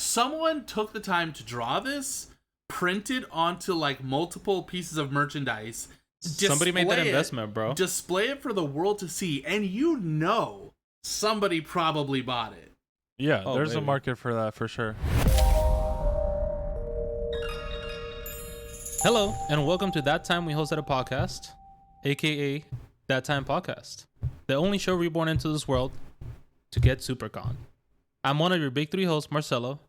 someone took the time to draw this, print it onto like multiple pieces of merchandise. Somebody made that investment, bro. Display it for the world to see, and somebody probably bought it. Yeah, there's a market for that for sure. Hello, and welcome to That Time We Hosted a Podcast, aka That Time Podcast, the only show reborn into this world to get Supercon. I'm one of your big three hosts, Marcelo,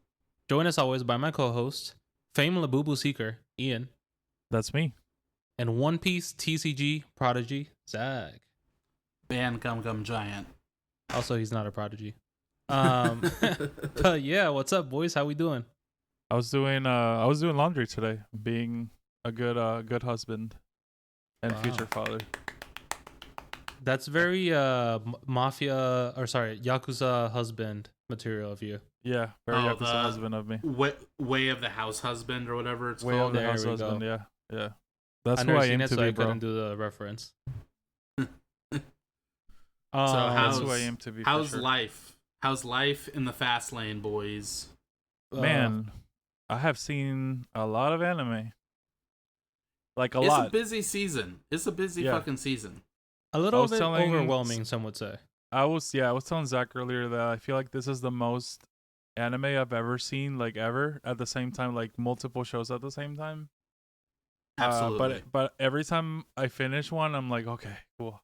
joined as always by my co-host, famed Labubus seeker, Ian. That's me. And One Piece TCG prodigy, Zach. Ban Gum Gum Giant. Also, he's not a prodigy. But yeah, what's up, boys? How we doing? I was doing laundry today, being a good husband and future father. That's very Yakuza husband material of you. Yeah, very Yakuza husband of me. Way of the house husband or whatever it's Way called. of the house husband, yeah. That's I've who never I seen aim it, to so be, I bro. couldn't do the reference. That's who I aim to be. How's for sure. life? How's life in the fast lane, boys? Man, I have seen a lot of anime. Like a It's lot. a busy season. It's a busy fucking season. A little bit overwhelming, some would say. I was telling Zach earlier that I feel like this is the most anime I've ever seen, like ever, at the same time, like multiple shows at the same time. Absolutely. But every time I finish one, I'm like, okay, cool.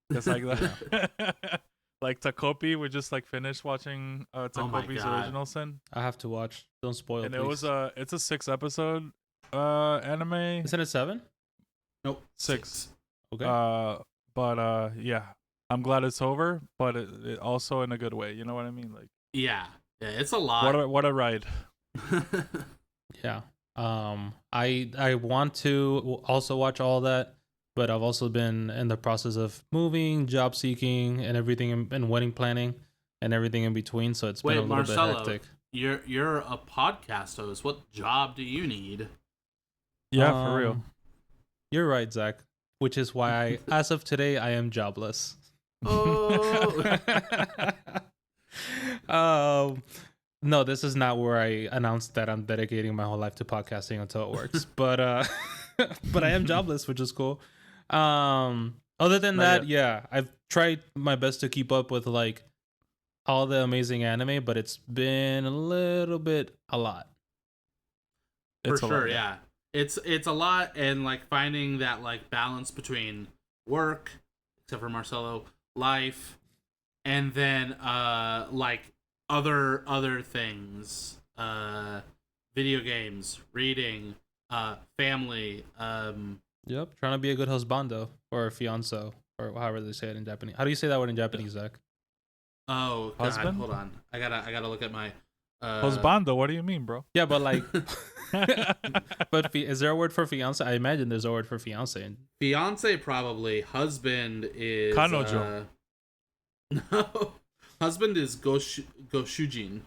It's like that. Like Takopi, we just like finished watching Takopi's Original Sin. I have to watch. Don't spoil. And please. it's a 6-episode anime. Isn't it 7? Nope. 6. Okay. But yeah, I'm glad it's over, but it also in a good way. You know what I mean? Like, yeah, it's a lot. What a ride. Yeah. I want to also watch all that, but I've also been in the process of moving, job seeking, and everything, and wedding planning, and everything in between. So it's been a little Marcelo, bit hectic. You're a podcast host. What job do you need? Yeah, for real. You're right, Zach. Which is why, as of today, I am jobless. Oh. No, this is not where I announced that I'm dedicating my whole life to podcasting until it works. But but I am jobless, which is cool. Other than that, yeah, I've tried my best to keep up with like all the amazing anime, but it's been a lot. For sure, yeah. It's a lot, and like finding that like balance between work, except for Marcelo, life, and then like other things, video games, reading, family. Yep, trying to be a good husbando or a fianzo or however they say it in Japanese. How do you say that word in Japanese, Zach? Oh, God, husband? Hold on. I gotta look at my Husbando, what do you mean, bro? Yeah, but like, but is there a word for fiance? I imagine there's a word for fiance. Fiance probably. Husband is Kanojo. No, husband is goshujin.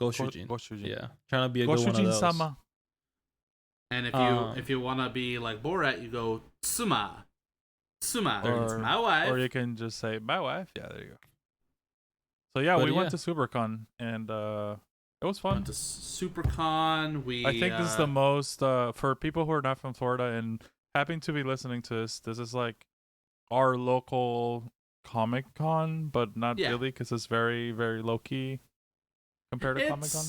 Goshujin. Goshujin. Yeah, trying to be a good one of those. Sama. And if you wanna be like Borat, you go tsuma. Tsuma. It's my wife. Or you can just say my wife. Yeah, there you go. So yeah, we went to Supercon and it was fun. Went to Supercon. I think this is the most for people who are not from Florida and happen to be listening to this. This is like our local Comic Con, but not really because it's very, very low key compared to Comic Con.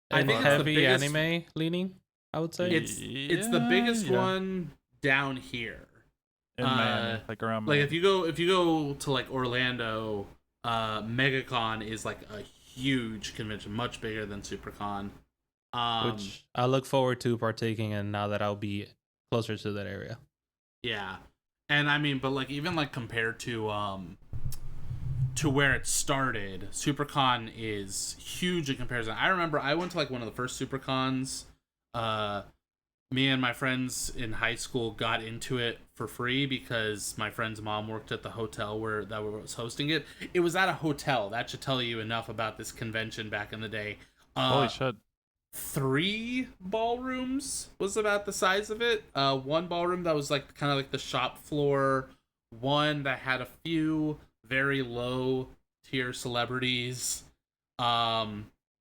I think heavy anime leaning. I would say it's the biggest one down here in Miami, like around Miami. Miami. Like if you go to like Orlando, MegaCon is like a huge convention, much bigger than Supercon. Which I look forward to partaking in now that I'll be closer to that area. Yeah. And I mean, but like even like compared to where it started, Supercon is huge in comparison. I remember I went to like one of the first Supercons. Me and my friends in high school got into it for free because my friend's mom worked at the hotel that was hosting it. It was at a hotel. That should tell you enough about this convention back in the day. Holy shit. 3 ballrooms was about the size of it. One ballroom that was like kind of like the shop floor. One that had a few very low tier celebrities.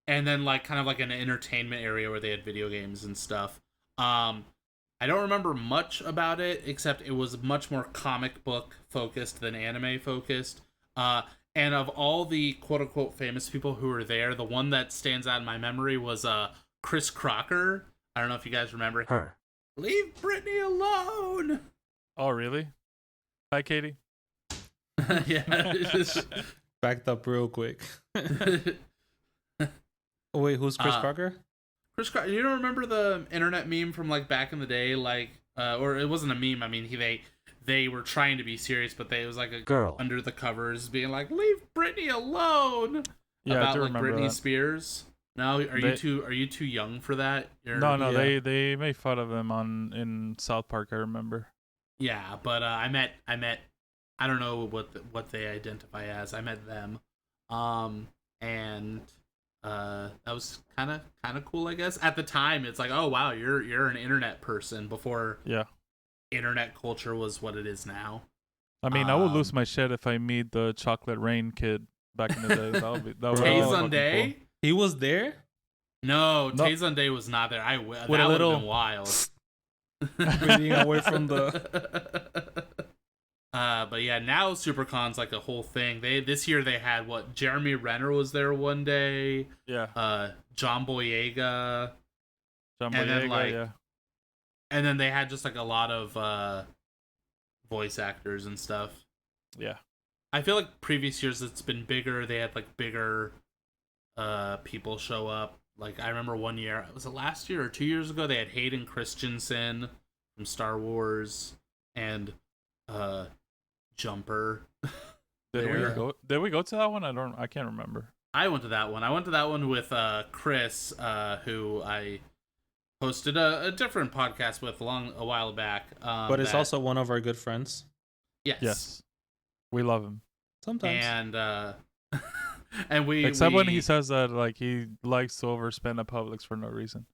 and then like kind of like an entertainment area where they had video games and stuff. I don't remember much about it except it was much more comic book focused than anime focused. And of all the quote unquote famous people who were there, the one that stands out in my memory was Chris Crocker. I don't know if you guys remember her. Leave Britney alone. Oh, really? Hi, Katie. Yeah. Backed up real quick. Oh, wait, who's Chris Crocker? Chris Crocker. You don't remember the internet meme from like back in the day, like, or it wasn't a meme. I mean, they were trying to be serious, but it was like a girl under the covers being like, "Leave Britney alone." Yeah, about I do like remember Britney that. Spears. No, are you too young for that? No, Yeah. they made fun of him in South Park. I remember. Yeah, but I met. I don't know what they identify as. I met them, and that was kind of cool, I guess. At the time, it's like, oh wow, you're an internet person before internet culture was what it is now. I mean, I would lose my shit if I meet the Chocolate Rain kid back in the day. That would be Tay fucking Sunday? cool. He was there? No, Tay Sunday was not there. That would have been wild. Being away from the but yeah, now Supercon's like a whole thing. This year they had Jeremy Renner was there one day. Yeah. John Boyega. John and then, Boyega, like, yeah. And then they had just like a lot of voice actors and stuff. Yeah. I feel like previous years it's been bigger. They had like bigger people show up. Like I remember one year, was it last year or 2 years ago? They had Hayden Christensen from Star Wars and Jumper. Did we go to that one? I can't remember. I went to that one. I went to that one with Chris, who I hosted a different podcast with a while back. But it's also one of our good friends. Yes. We love him. Sometimes. And and Except when he says that like he likes to overspend at Publix for no reason.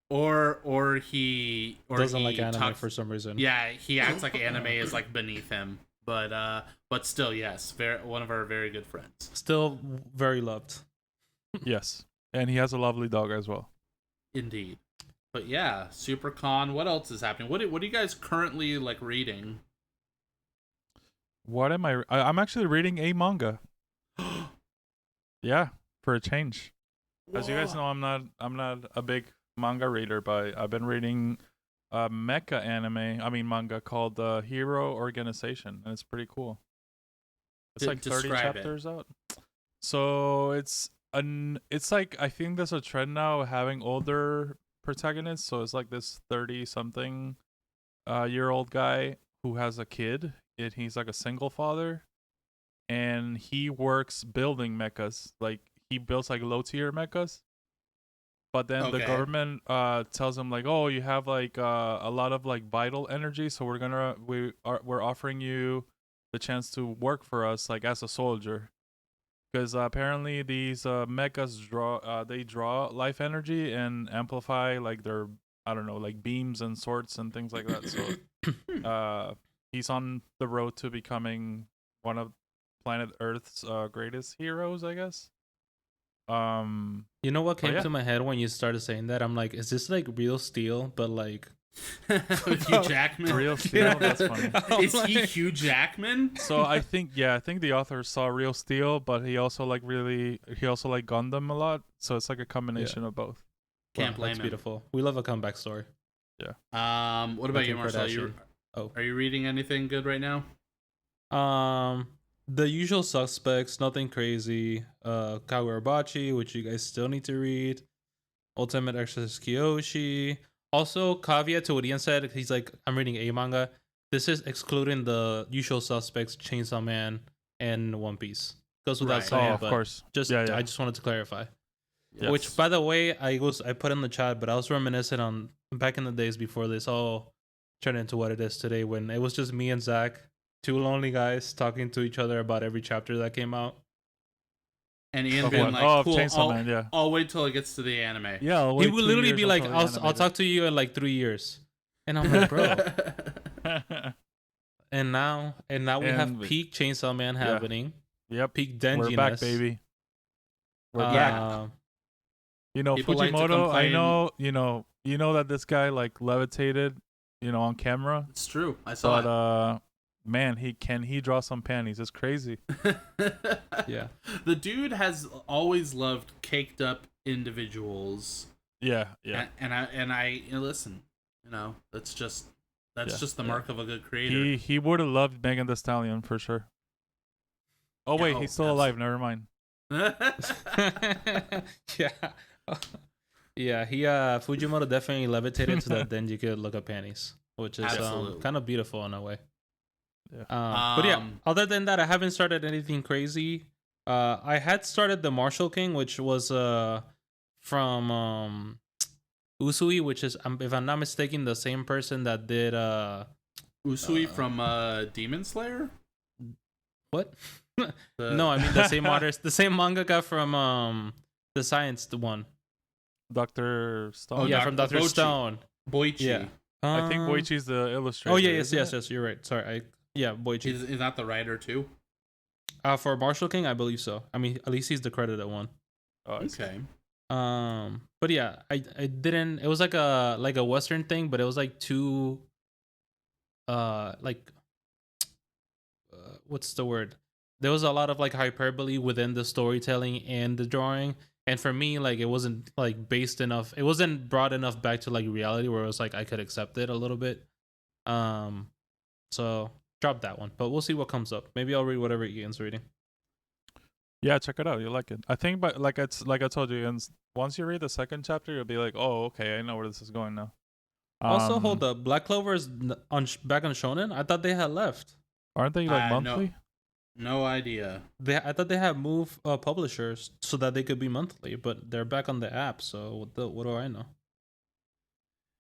Or he doesn't like anime for some reason. Yeah, he acts like anime is like beneath him. But still, yes, one of our very good friends. Still very loved. Yes. And he has a lovely dog as well. Indeed. But yeah, Supercon. What else is happening? What are you guys currently like reading? What am I'm actually reading a manga. Yeah, for a change. As you guys know, I'm not a big manga reader, but I've been reading a manga called Hero Organization, and it's pretty cool. It's like 30 chapters out. So it's like, I think there's a trend now of having older protagonists. So it's like this 30-something year old guy who has a kid, and he's like a single father, and he works building mechas. Like he builds like low tier mechas. But then the government tells him like, oh, you have like a lot of like vital energy, so we're offering you the chance to work for us like as a soldier, because apparently these mechas draw life energy and amplify like their, I don't know, like beams and swords and things like that. So he's on the road to becoming one of planet Earth's greatest heroes, I guess. You know what came to my head when you started saying that? I'm like, is this like Real Steel, but like with Hugh Jackman? Real Steel, that's funny. Is he Hugh Jackman? So I think the author saw Real Steel, but he also liked Gundam a lot. So it's like a combination of both. Can't blame that's him. Beautiful. We love a comeback story. Yeah. What about you, Marcel? Are you reading anything good right now? The Usual Suspects, nothing crazy. Kagurabachi, which you guys still need to read. Ultimate Exorcist Kyoshi. Also, caveat to what Ian said, he's like, I'm reading a manga. This is excluding the Usual Suspects, Chainsaw Man, and One Piece. Goes without saying, of course. I just wanted to clarify. Yes. Which, by the way, I put in the chat, but I was reminiscent on back in the days before this all turned into what it is today, when it was just me and Zach, two lonely guys talking to each other about every chapter that came out. And Ian being like, cool, Chainsaw Man, yeah. I'll wait till it gets to the anime. Yeah, he would literally be like, I'll talk to you in like 3 years. And I'm like, bro. and now we have peak Chainsaw Man happening. Yep. Peak Denji. We're back, baby. We're back. You know, People like to Fujimoto, I complain- know, you know that this guy like levitated, on camera. It's true. I saw But man, he draw some panties. It's crazy. it. Yeah. The dude has always loved caked up individuals. Yeah. And I listen, that's just the mark of a good creator. He would have loved Megan Thee Stallion for sure. Oh wait, he's still alive. Never mind. Yeah. Yeah, Fujimoto definitely levitated so that then you could look at panties, which is kind of beautiful in a way. Yeah. But yeah, other than that, I haven't started anything crazy. I had started the Martial King, which was from Usui, which is, if I'm not mistaken, the same person that did Usui from Demon Slayer? What? No, I mean the same artist, the same mangaka from the Science one. Dr. Stone. Oh yeah, from Dr. Stone. Boichi. Yeah. I think Boichi's the illustrator. Oh yeah, yes. You're right. Sorry, Boichi. Is that the writer too? For Martial King, I believe so. I mean, at least he's the credited one. Oh, okay. But yeah, I didn't. It was like a Western thing, but it was like too. What's the word? There was a lot of like hyperbole within the storytelling and the drawing. And for me, like, it wasn't like based enough. It wasn't brought enough back to like reality where it was like I could accept it a little bit. So drop that one. But we'll see what comes up. Maybe I'll read whatever Ian's reading. yeah, check it out. You'll like it. I think, but like I told you, and once you read the second chapter, you'll be like, oh, okay, I know where this is going now. Also, hold up. Black Clover is back on Shonen. I thought they had left. Aren't they like monthly? No idea. I thought they had moved publishers so that they could be monthly, but they're back on the app. So what do I know?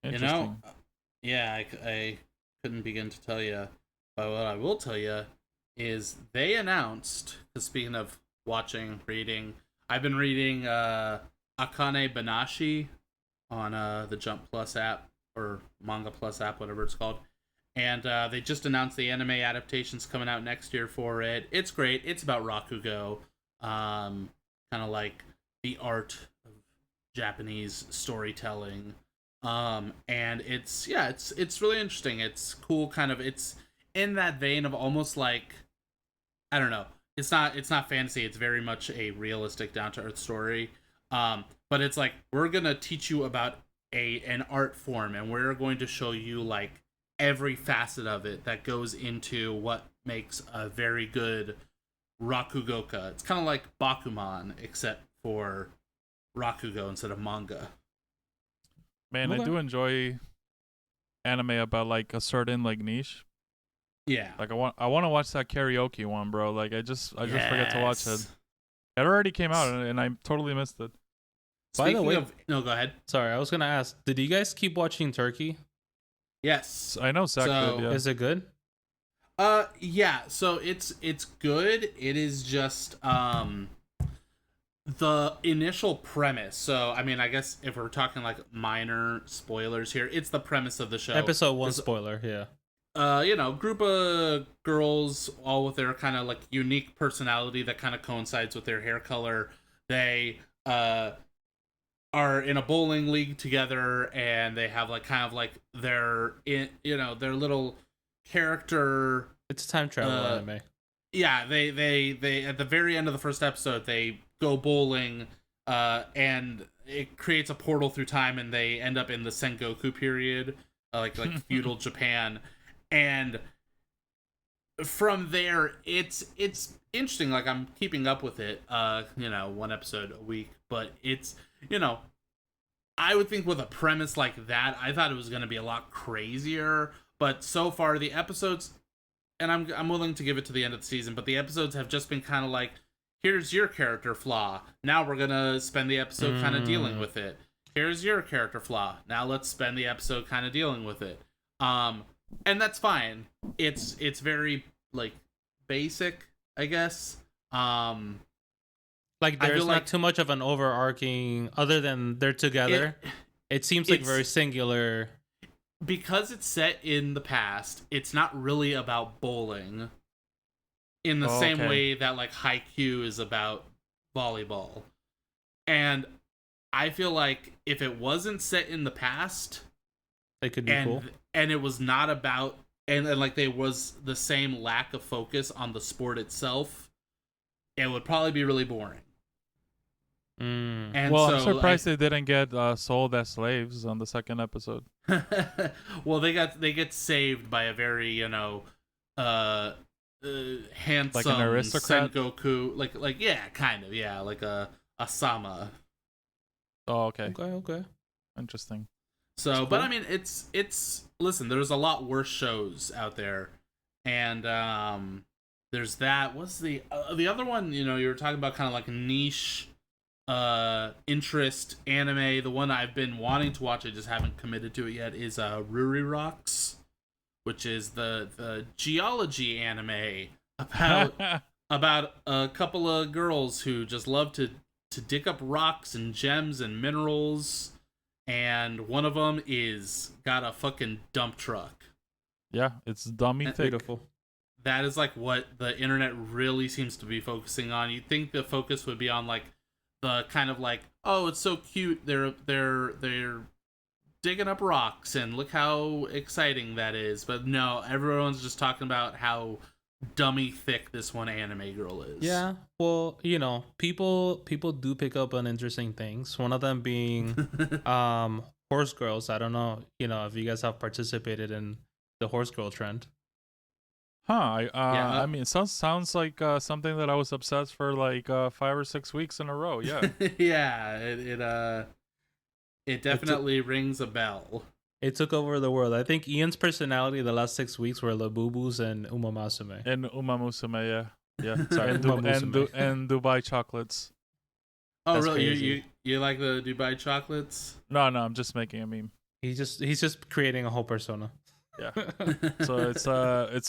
Interesting. Yeah, I couldn't begin to tell you. But what I will tell you is they announced. Because speaking of watching, reading, I've been reading Akane Banashi on the Jump Plus app or Manga Plus app, whatever it's called. And they just announced the anime adaptation's coming out next year for it. It's great. It's about Rakugo, kind of like the art of Japanese storytelling. And it's really interesting. It's cool. Kind of, it's in that vein of almost like, I don't know. It's not fantasy. It's very much a realistic, down to earth story. But it's like, we're gonna teach you about an art form, and we're going to show you like every facet of it that goes into what makes a very good Rakugoka. It's kind of like Bakuman, except for Rakugo instead of manga. Man, I do enjoy anime about like a certain like niche. Yeah. Like I want to watch that karaoke one, bro. Like I just forget to watch it. It already came out and I totally missed it. By the way, no, go ahead. Sorry, I was gonna ask. Did you guys keep watching Turkey? Yes, I know Zach did. Yeah. Is it good? Yeah. So it's good. It is just the initial premise. So I mean, I guess if we're talking like minor spoilers here, it's the premise of the show. Episode 1 spoiler. Yeah. Group of girls, all with their kind of like unique personality that kind of coincides with their hair color. They are in a bowling league together, and they have like kind of like their little character. It's time travel anime. Yeah, they at the very end of the first episode, they go bowling, and it creates a portal through time, and they end up in the Sengoku period, like feudal Japan, and from there, it's interesting. Like, I'm keeping up with it, one episode a week, but it's, I would think with a premise like that, I thought it was going to be a lot crazier, but so far the episodes, and I'm willing to give it to the end of the season, but the episodes have just been kind of like, here's your character flaw. Now we're going to spend the episode kind of dealing with it. Here's your character flaw. Now let's spend the episode kind of dealing with it. And that's fine. It's very like basic, I guess. Like there's not too much of an overarching, other than they're together. It seems like very singular. Because it's set in the past, it's not really about bowling in the same way that like Haikyuu is about volleyball. And I feel like if it wasn't set in the past, it could be cool. And it was not about, and like there was the same lack of focus on the sport itself, it would probably be really boring. And well, so I'm surprised they didn't get sold as slaves on the second episode. Well, they get saved by a very, handsome, like an aristocrat, Sengoku, like yeah, kind of, yeah, like a Sama. Oh, okay, interesting. So, cool. But I mean, it's listen, there's a lot worse shows out there, and there's that. What's the other one? You were talking about kind of like niche interest anime. The one I've been wanting to watch, I just haven't committed to it yet, is Ruri Rocks, which is the geology anime about a couple of girls who just love to dig up rocks and gems and minerals, and one of them is got a fucking dump truck. Yeah, it's dummy thick. Beautiful. That is like what the internet really seems to be focusing on. You'd think the focus would be on like the kind of like, oh, it's so cute, they're digging up rocks and look how exciting that is. But no, everyone's just talking about how dummy thick this one anime girl is. Yeah, well, people do pick up on interesting things. One of them being horse girls. I don't know, if you guys have participated in the horse girl trend. I mean, it sounds like something that I was obsessed for like 5 or 6 weeks in a row. Yeah. Yeah, it definitely rings a bell. It took over the world. I think Ian's personality the last 6 weeks were Labubus and Umamusume. And Umamusume, yeah. Sorry, and Dubai chocolates. Oh, that's really? Crazy. You like the Dubai chocolates? No, I'm just making a meme. He's just creating a whole persona. Yeah. So it's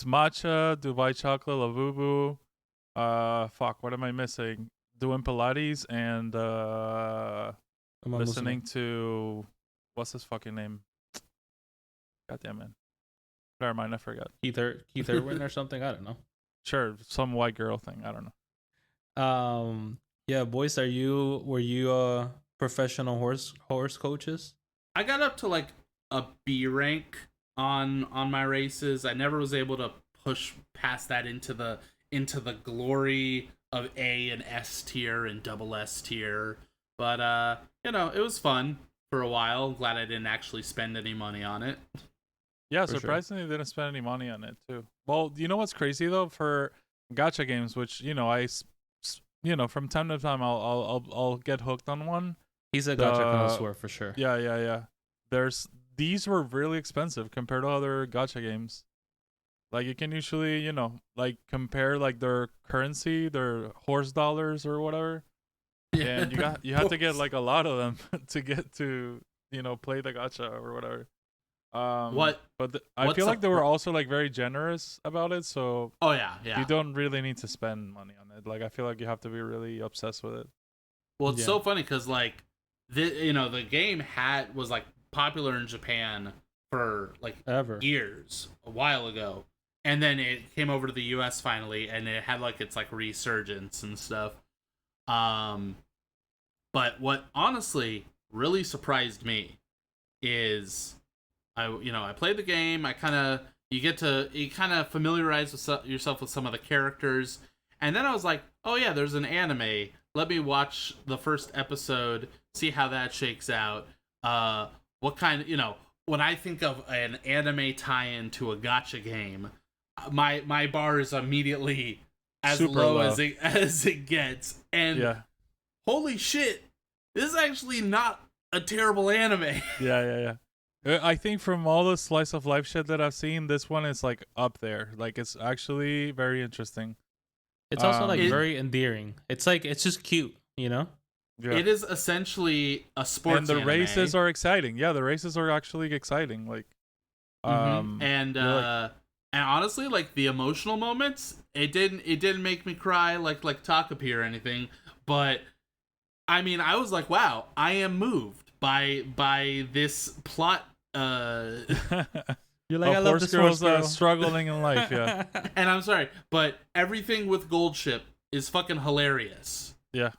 matcha, Dubai chocolate, Labubu. What am I missing? Doing Pilates and listening to what's his fucking name? Goddamn, man. Never mind, I forgot. Keith Irwin or something. I don't know. Sure, some white girl thing. I don't know. Yeah, boys, were you professional horse coaches? I got up to like a B rank on my races. I never was able to push past that into the glory of A and S tier and double S tier. But it was fun for a while. I'm glad I didn't actually spend any money on it. Yeah, surprisingly, didn't spend any money on it too. Well, you know what's crazy though, for gacha games, which I from time to time I'll get hooked on one. He's a gacha connoisseur for sure. Yeah. These were really expensive compared to other gacha games. Like you can usually, like compare like their currency, their horse dollars or whatever. Yeah. And you have to get like a lot of them to get to, play the gacha or whatever. But I feel like they were also like very generous about it, so oh yeah, you don't really need to spend money on it. Like I feel like you have to be really obsessed with it. Well, it's so funny because like the game was like popular in Japan for like years, a while ago, and then it came over to the US finally, and it had like its like resurgence and stuff. But what honestly really surprised me is I played the game. You kind of familiarize yourself with some of the characters, and then I was like, oh yeah, there's an anime. Let me watch the first episode, see how that shakes out. What kind of, when I think of an anime tie-in to a gacha game, my bar is immediately as super low. as it gets, and holy shit, this is actually not a terrible anime. Yeah. I think from all the slice of life shit that I've seen, this one is like up there. Like it's actually very interesting. It's also like very endearing. It's like it's just cute, Yeah. It is essentially a sports. And the races are exciting. Yeah, the races are actually exciting. Like, and honestly, like the emotional moments, it didn't make me cry like Takapi or anything. But I mean, I was like, wow, I am moved by this plot. You're like, I love this girls struggling in life, yeah. And I'm sorry, but everything with Goldship is fucking hilarious. Yeah.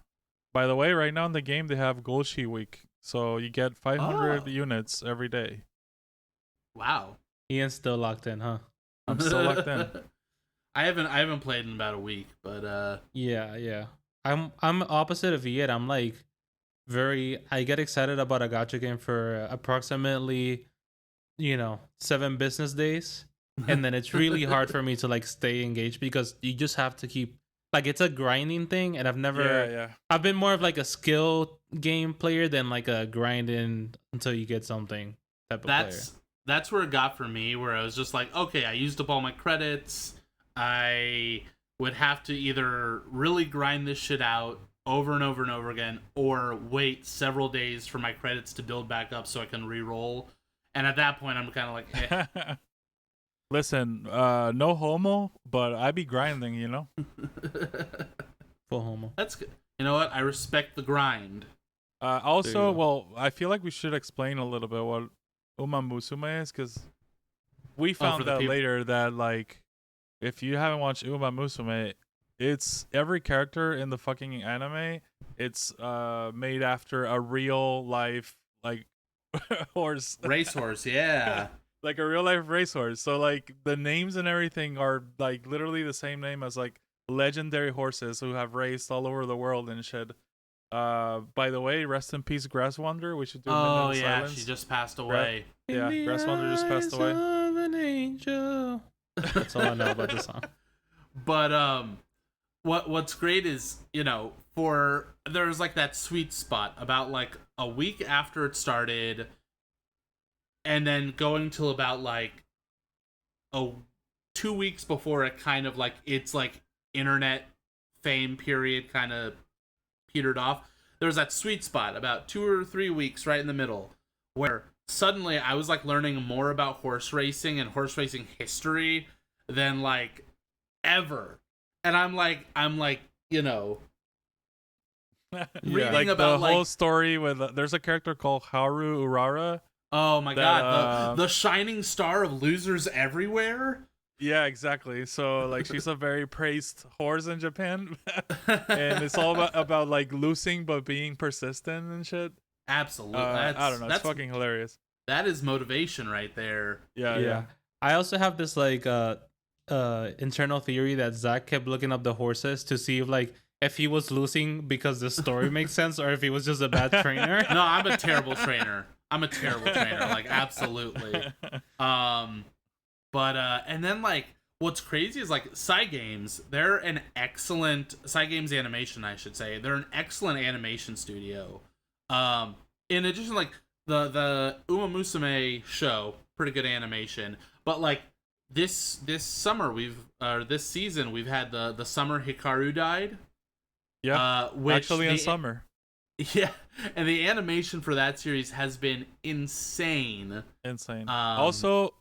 By the way, right now in the game they have Golshi week, so you get 500 Oh. units every day. Wow. Ian's still locked in, huh? I'm still locked in. I haven't played in about a week, but Yeah. I'm opposite of Ian. I'm like I get excited about a gacha game for approximately 7 business days, and then it's really hard for me to like stay engaged because you just have to keep like it's a grinding thing, and I've been more of like a skill game player than like a grinding until you get something type of player. That's where it got for me, where I was just like, okay, I used up all my credits. I would have to either really grind this shit out over and over and over again, or wait several days for my credits to build back up so I can re-roll. And at that point, I'm kind of like, eh. Listen, no homo, but I be grinding, Full homo. That's good. You know what? I respect the grind. Also, well, I feel like we should explain a little bit what Umamusume is, because we found out later that, like, if you haven't watched Umamusume, it's every character in the fucking anime, it's made after a real life, like, horse. Racehorse, yeah. Like a real life racehorse. So, like, the names and everything are, like, literally the same name as, like, legendary horses who have raced all over the world and shit. By the way, rest in peace, Grass Wonder. We should do a minute of silence. She just passed away. Grass Wonder just passed away. Of an angel. That's all I know about the song. But what's great is, there's like that sweet spot about like a week after it started, and then going till about like 2 weeks before it kind of like it's like internet fame period kind of petered off. There's that sweet spot about 2 or 3 weeks right in the middle where suddenly I was like learning more about horse racing and horse racing history than like ever. And I'm like reading like about the whole story with there's a character called Haru Urara. Oh my god, the shining star of losers everywhere. Yeah, exactly. So like she's a very praised horse in Japan, and it's all about like losing but being persistent and shit. Absolutely, I don't know. It's fucking hilarious. That is motivation right there. Yeah. I also have this like internal theory that Zach kept looking up the horses to see if he was losing because the story makes sense or if he was just a bad trainer. No, I'm a terrible trainer. Like absolutely. But and then like what's crazy is like Cygames, they're an excellent Cygames Animation, I should say. They're an excellent animation studio. In addition, like the Umamusume show, pretty good animation. But like this summer this season we've had the summer Hikaru died. Yeah. Actually in summer. Yeah, and the animation for that series has been insane. Also,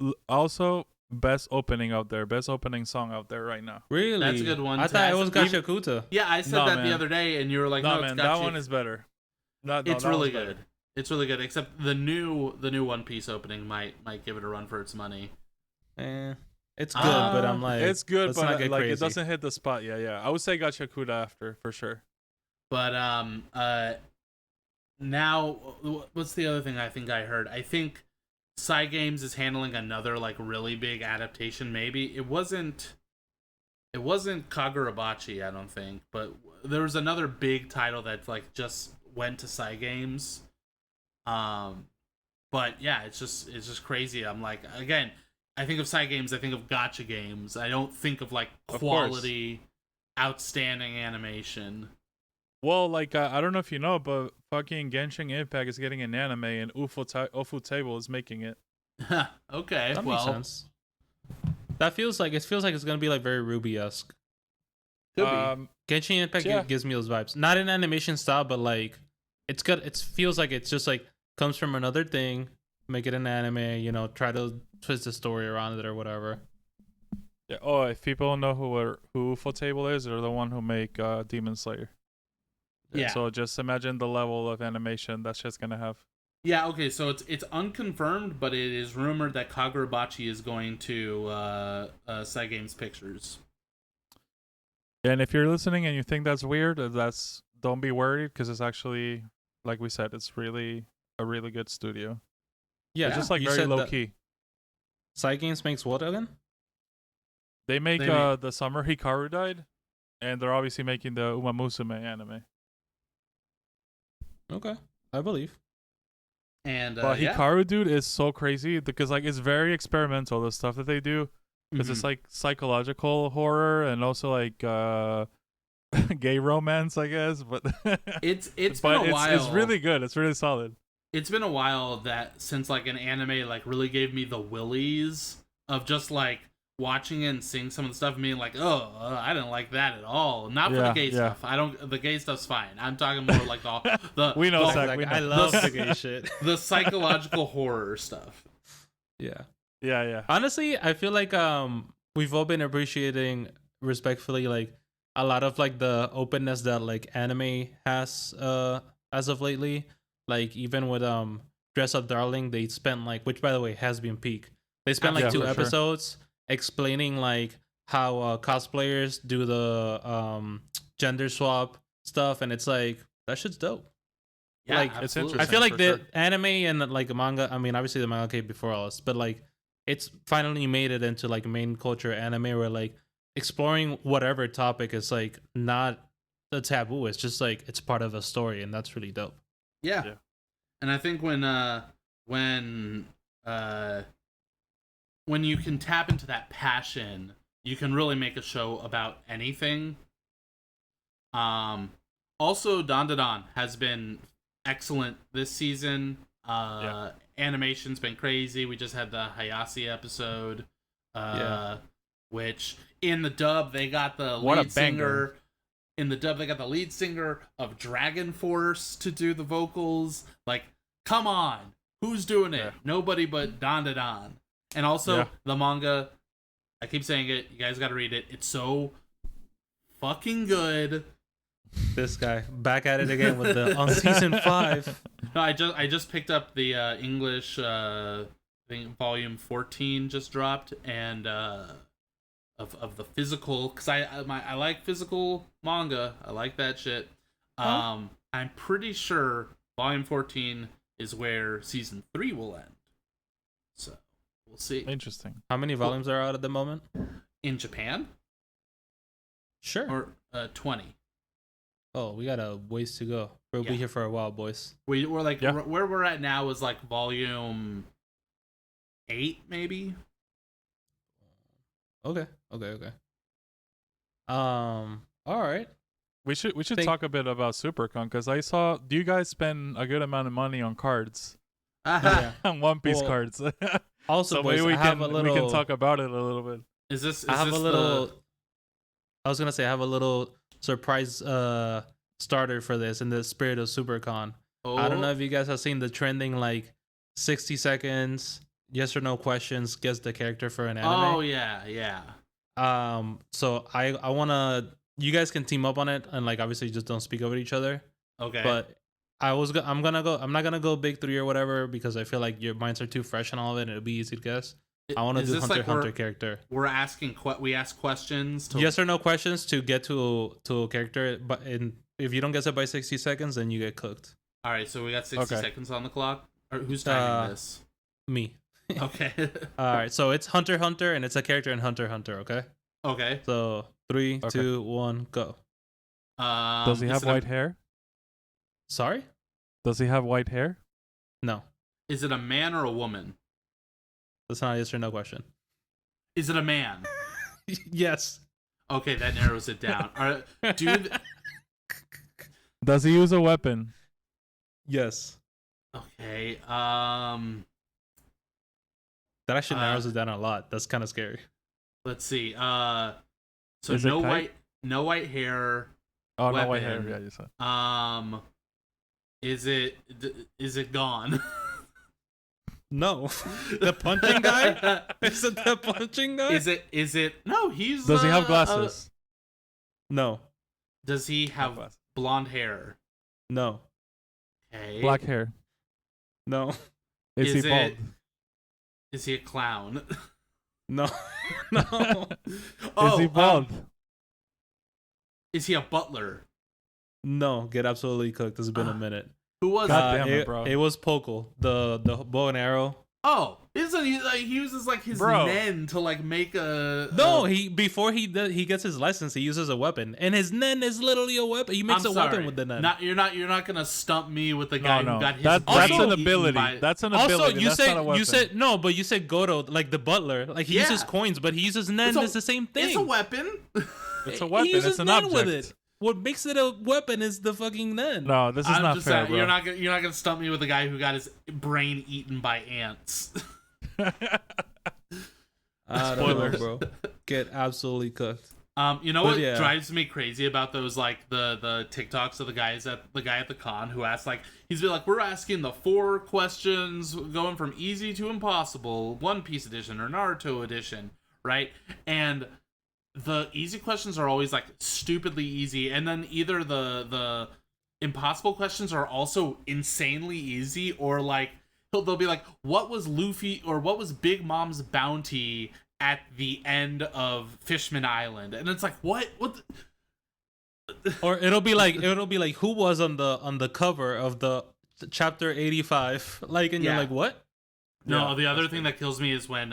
best opening out there, best opening song out there right now. Really? That's a good one. I thought it was Gachakuta. Yeah, I said that the other day, and you were like, "No, man, that one is better." It's really good. It's really good. Except the new One Piece opening might give it a run for its money. It's good, but I'm like, it's good, but not like crazy. it doesn't hit the spot. Yeah. I would say Gachakuta after for sure. But now what's the other thing I think I heard? I think Cygames is handling another like really big adaptation. Maybe it wasn't Kagurabachi, I don't think, but there was another big title that like just went to Cygames. But yeah, it's just crazy. I'm like, again, I think of Cygames, I think of gacha games. I don't think of like quality, outstanding animation. Well, like I don't know if you know, but fucking Genshin Impact is getting an anime, and Ufu Table is making it. Okay, that makes sense. That feels like it's gonna be like very Ruby-esque. Could be. Genshin Impact gives me those vibes. Not in animation style, but like it's good. It feels like it's just like comes from another thing, make it an anime. Try to twist the story around it or whatever. Yeah. Oh, if people know who Ufu Table is, they're the one who make Demon Slayer. Yeah. So just imagine the level of animation that shit's gonna have. Yeah. Okay. So it's unconfirmed, but it is rumored that Kagurabachi is going to Cygames Pictures. And if you're listening and you think that's weird, that's don't be worried because it's actually, like we said, it's really a really good studio. Yeah, It's just like you very said low that key. Side Games makes what again? They make They make- the summer Hikaru died, and they're obviously making the Umamusume anime. Okay, I believe. And But Hikaru, dude, is so crazy because like it's very experimental, the stuff that they do, because it's like psychological horror and also like gay romance, I guess. But it's been a while. It's really good. It's really solid. It's been a while that since like an anime like really gave me the willies of just like watching it and seeing some of the stuff and being like, oh, I didn't like that at all. Not for the gay stuff. I don't. The gay stuff's fine. I'm talking more like the we know, the, Zach, like, we know. I love the gay shit. the psychological horror stuff. Yeah. Yeah. Honestly, I feel like we've all been appreciating respectfully like a lot of like the openness that like anime has as of lately. Like even with Dress Up Darling, they spent like, which by the way has been peak. They spent like 2 episodes explaining like how cosplayers do the gender swap stuff, and it's like that shit's dope. Yeah, like it's absolutely. interesting. I feel like for the sure. anime and like manga. I mean, obviously the manga came before us, but like it's finally made it into like main culture anime where like exploring whatever topic is like not a taboo. It's just like it's part of a story, and that's really dope. Yeah. Yeah. And I think when you can tap into that passion, you can really make a show about anything. Also Dan Da Dan has been excellent this season. Animation's been crazy. We just had the Hayase episode. Which in the dub they got the lead singer. In the dub, they got the lead singer of Dragon Force to do the vocals. Like, come on, who's doing it? Nobody but Dan Da Dan. And also the manga. I keep saying it. You guys got to read it. It's so fucking good. This guy back at it again with the on season 5. No, I just picked up the English. I think volume 14 just dropped, and of the physical, because I like physical manga. I like that shit. I'm pretty sure volume 14 is where season 3 will end. So we'll see. Interesting. How many volumes are out at the moment? In Japan? Sure. Or 20. Oh, we got a ways to go. We'll be here for a while, boys. We're like where we're at now is like volume 8 maybe. Okay. All right. We should talk a bit about Supercon because I saw. Do you guys spend a good amount of money on cards? Yeah. On One Piece cards. Also, so boys, maybe I have a little. we can talk about it a little bit. Is this? I have this a little. I was gonna say I have a little surprise starter for this in the spirit of Supercon. I don't know if you guys have seen the trending like 60 seconds yes or no questions, guess the character for an anime. Oh yeah. So I wanna, you guys can team up on it and like obviously just don't speak over each other. Okay. But I'm not gonna go big 3 or whatever because I feel like your minds are too fresh and all of it and it'll be easy to guess. I want to do Hunter character. We're asking we ask questions to yes or no questions to get to a character, but if you don't guess it by 60 seconds, then you get cooked. All right, so we got 60 seconds on the clock. Or who's timing this? Me. Okay. All right, so it's Hunter and it's a character in Hunter, okay? Okay. So 3, 2, 1, go. Does he have white hair? Sorry? Does he have white hair? No. Is it a man or a woman? That's not a yes or no question. Is it a man? Yes. Okay, that narrows it down. All right, dude. Does he use a weapon? Yes. Okay. That actually narrows it down a lot. That's kind of scary. Let's see. So Is no it white hair. Oh, weapon. no white hair. Yeah, you said. Is it gone? No. The punching guy? Is it the punching guy? Is it? No, he's. Does he have glasses? No. Does he have blonde hair? No. Okay. Black hair. No. Is he bald? Is he a clown? No. No. Is he bald? Is he a butler? No, get absolutely cooked. It's been a minute. Who was God it? damn it, bro. It was Poco, the bow and arrow. Oh, isn't he? Like, he uses like his nen to like make a. No, before he gets his license, he uses a weapon, and his nen is literally a weapon. He makes weapon with the nen. You're not gonna stump me with the guy who got his. That's an ability. That's an ability. Also, that's not a weapon. you said no, but you said Goto, like the butler, like he uses coins, but he uses nen. It's the same thing. It's a weapon. It's a weapon. He uses it's an nen object. with it. What makes it a weapon is the fucking nen. No, this is not fair, bro. You're not gonna stump me with a guy who got his brain eaten by ants. I don't know, bro. Get absolutely cooked. You know what drives me crazy about those like the TikToks of the guy at the con who asks like he's been like we're asking the 4 questions going from easy to impossible, One Piece edition or Naruto edition, right? And the easy questions are always like stupidly easy, and then either the impossible questions are also insanely easy, or like they'll be like, what was Luffy or what was Big Mom's bounty at the end of Fishman Island? And it's like, what or it'll be like who was on the cover of the chapter 85, like, and you're like, what? No, the other thing that kills me is when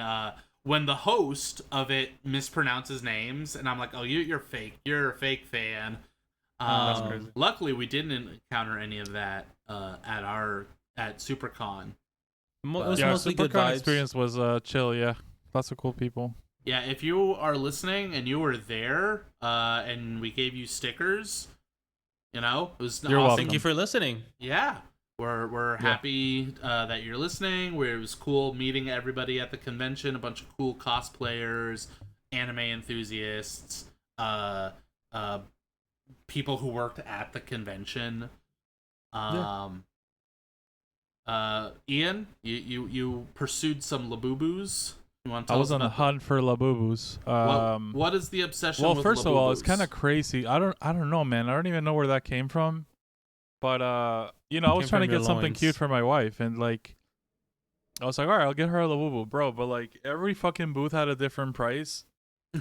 the host of it mispronounces names, and I'm like, oh, you're fake. You're a fake fan. That's crazy. Luckily, we didn't encounter any of that at Supercon. Mostly good Supercon vibes. experience was chill. Yeah, lots of cool people. Yeah, if you are listening and you were there, and we gave you stickers, it was You're awesome. welcome. Thank you for listening. Yeah. We're happy that you're listening. It was cool meeting everybody at the convention. A bunch of cool cosplayers, anime enthusiasts, people who worked at the convention. Ian, you pursued some Labubus. You want to tell I us was on the hunt for Labubus. What is the obsession? Well, with first Labubus? of all, it's kind of crazy. I don't know, man. I don't even know where that came from. But I was trying to get something cute for my wife, and like, I was like, all right, I'll get her a Labubu, bro. But like, every fucking booth had a different price,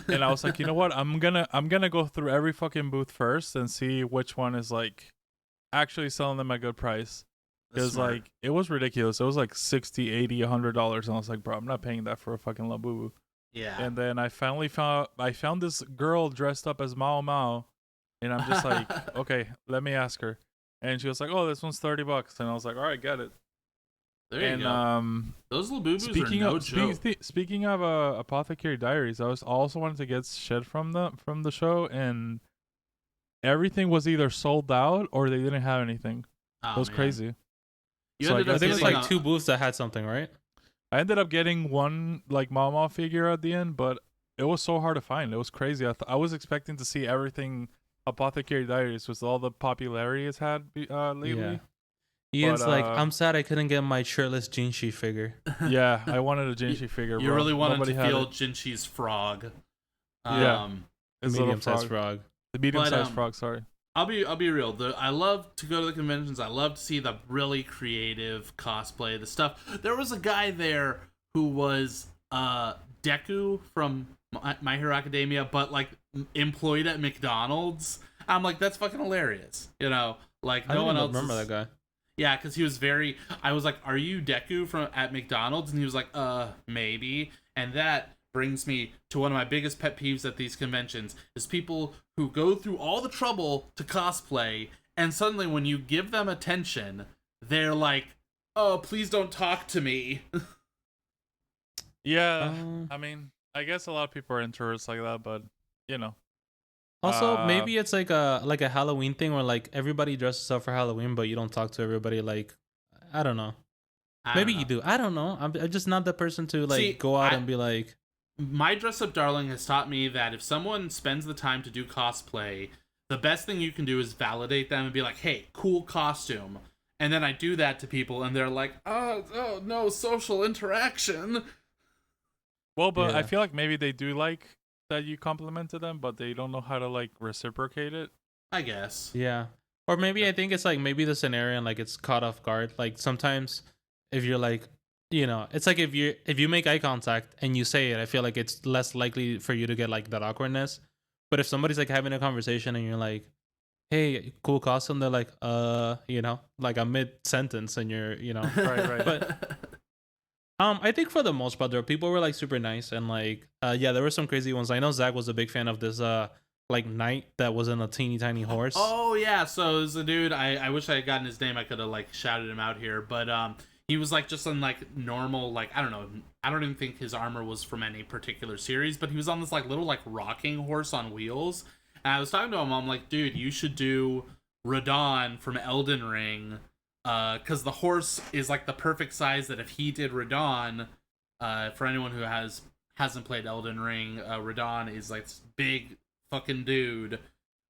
and I was like, you know what? I'm gonna go through every fucking booth first and see which one is like actually selling them at a good price. Because like, it was ridiculous. It was like $60, $80, $100, and I was like, bro, I'm not paying that for a fucking Labubu. Yeah. And then I finally found this girl dressed up as Mao Mao, and I'm just like, okay, let me ask her. And she was like, "Oh, this one's $30," and I was like, "All right, get it." There you go. Those Labubus are no joke. Speaking of Apothecary Diaries, I also wanted to get shit from the show, and everything was either sold out or they didn't have anything. It was crazy. I think it was like 2 booths that had something, right? I ended up getting one like Mama figure at the end, but it was so hard to find. It was crazy. I was expecting to see everything Apothecary Diaries with all the popularity it's had lately. Yeah. Ian's like, I'm sad I couldn't get my shirtless Jinshi figure. Yeah, I wanted a Jinshi figure. You bro. really wanted Nobody to feel Jinshi's frog. Yeah, His medium-sized frog. The medium-sized frog. Sorry. I'll be real. I love to go to the conventions. I love to see the really creative cosplay, the stuff. There was a guy there who was Deku from My Hero Academia, but like employed at McDonald's. I'm like, that's fucking hilarious. Like no one else remember that guy. Yeah, because he was I was like, are you Deku at McDonald's? And he was like, maybe. And that brings me to one of my biggest pet peeves at these conventions is people who go through all the trouble to cosplay, and suddenly when you give them attention, they're like, oh, please don't talk to me. Yeah, I mean, I guess a lot of people are introverts like that, but Also, maybe it's like a Halloween thing where like everybody dresses up for Halloween, but you don't talk to everybody. Like, I don't know. Maybe you do. I don't know. I'm just not the person to like go out and be like. My dress up darling has taught me that if someone spends the time to do cosplay, the best thing you can do is validate them and be like, hey, cool costume. And then I do that to people and they're like, oh no, social interaction. Well, but I feel like maybe they do like that you complimented them, but they don't know how to like reciprocate it. I guess. Yeah. Or maybe I think it's like maybe the scenario and like it's caught off guard. Like sometimes if you're like, it's like if you make eye contact and you say it, I feel like it's less likely for you to get like that awkwardness. But if somebody's like having a conversation and you're like, hey, cool costume. They're like, like a mid sentence, and you're, Right. But I think for the most part, there people were like super nice, and like, yeah, there were some crazy ones. I know Zach was a big fan of this like knight that was in a teeny tiny horse. Oh yeah, so it was a dude. I wish I had gotten his name. I could have like shouted him out here, but he was like just on like normal, like I don't know. I don't even think his armor was from any particular series, but he was on this like little like rocking horse on wheels. And I was talking to him. I'm like, dude, you should do Radon from Elden Ring, because the horse is like the perfect size that if he did Radon, for anyone who hasn't played Elden Ring, Radon is like this big fucking dude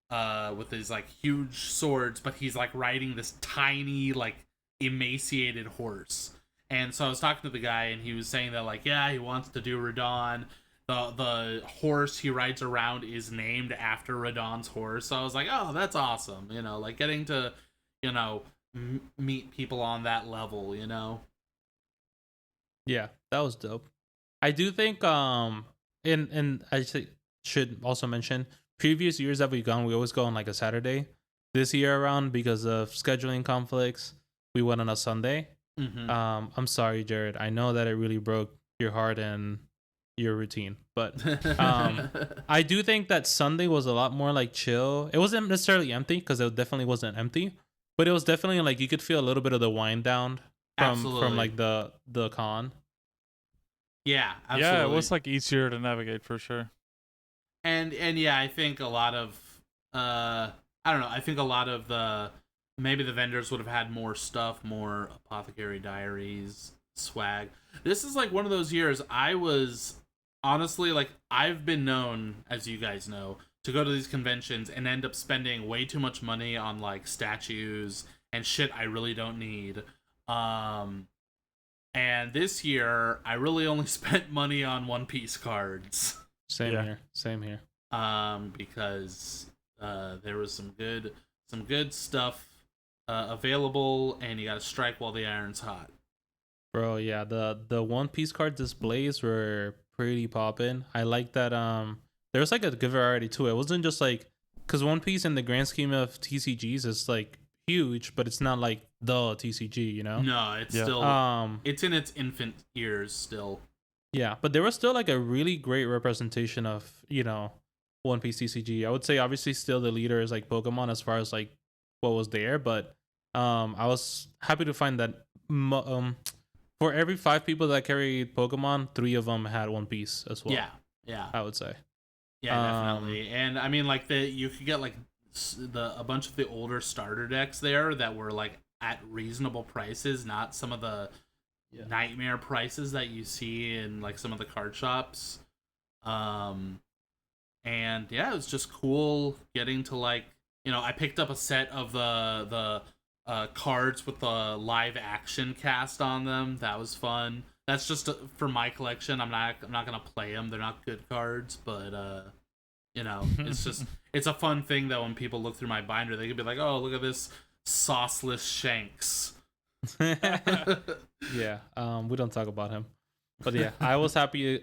with his like huge swords, but he's like riding this tiny like emaciated horse. And so I was talking to the guy, and he was saying that like, yeah, he wants to do Radon. The horse he rides around is named after Radon's horse. So I was like, oh, that's awesome. Like getting to, meet people on that level. Yeah, that was dope. I do think and I should also mention previous years that we've gone, we always go on like a Saturday. This year around, because of scheduling conflicts, we went on a Sunday. Mm-hmm. I'm sorry, Jared. I know that it really broke your heart and your routine, but I do think that Sunday was a lot more like chill. It wasn't necessarily empty, because it definitely wasn't empty, but it was definitely like you could feel a little bit of the wind down from like the con. Yeah, absolutely. Yeah, it was like easier to navigate for sure. And yeah, I think a lot of I don't know, I think a lot of maybe the vendors would have had more stuff, more apothecary diaries, swag. This is like one of those years I was honestly like, I've been known, as you guys know, to go to these conventions and end up spending way too much money on like statues and shit I really don't need. And this year I really only spent money on One Piece cards. Same here. Because there was some good stuff available, and you gotta strike while the iron's hot. Bro, yeah, the One Piece card displays were pretty poppin'. I like that there was like a good variety too. It wasn't just like, because One Piece in the grand scheme of TCGs is like huge, but it's not like the TCG, No, it's still it's in its infant years still. Yeah, but there was still like a really great representation of, One Piece TCG. I would say obviously still the leader is like Pokemon as far as like what was there, but I was happy to find that for every 5 people that carried Pokemon, 3 of them had One Piece as well. Yeah. I would say. Yeah, definitely. And I mean, like you could get like a bunch of the older starter decks there that were like at reasonable prices, not some of the nightmare prices that you see in like some of the card shops. And yeah, it was just cool getting to like, I picked up a set of the cards with the live action cast on them. That was fun. That's just for my collection. I'm not gonna play them. They're not good cards, but it's a fun thing that when people look through my binder, they could be like, oh, look at this sauceless Shanks. Yeah, we don't talk about him, but yeah, I was happy.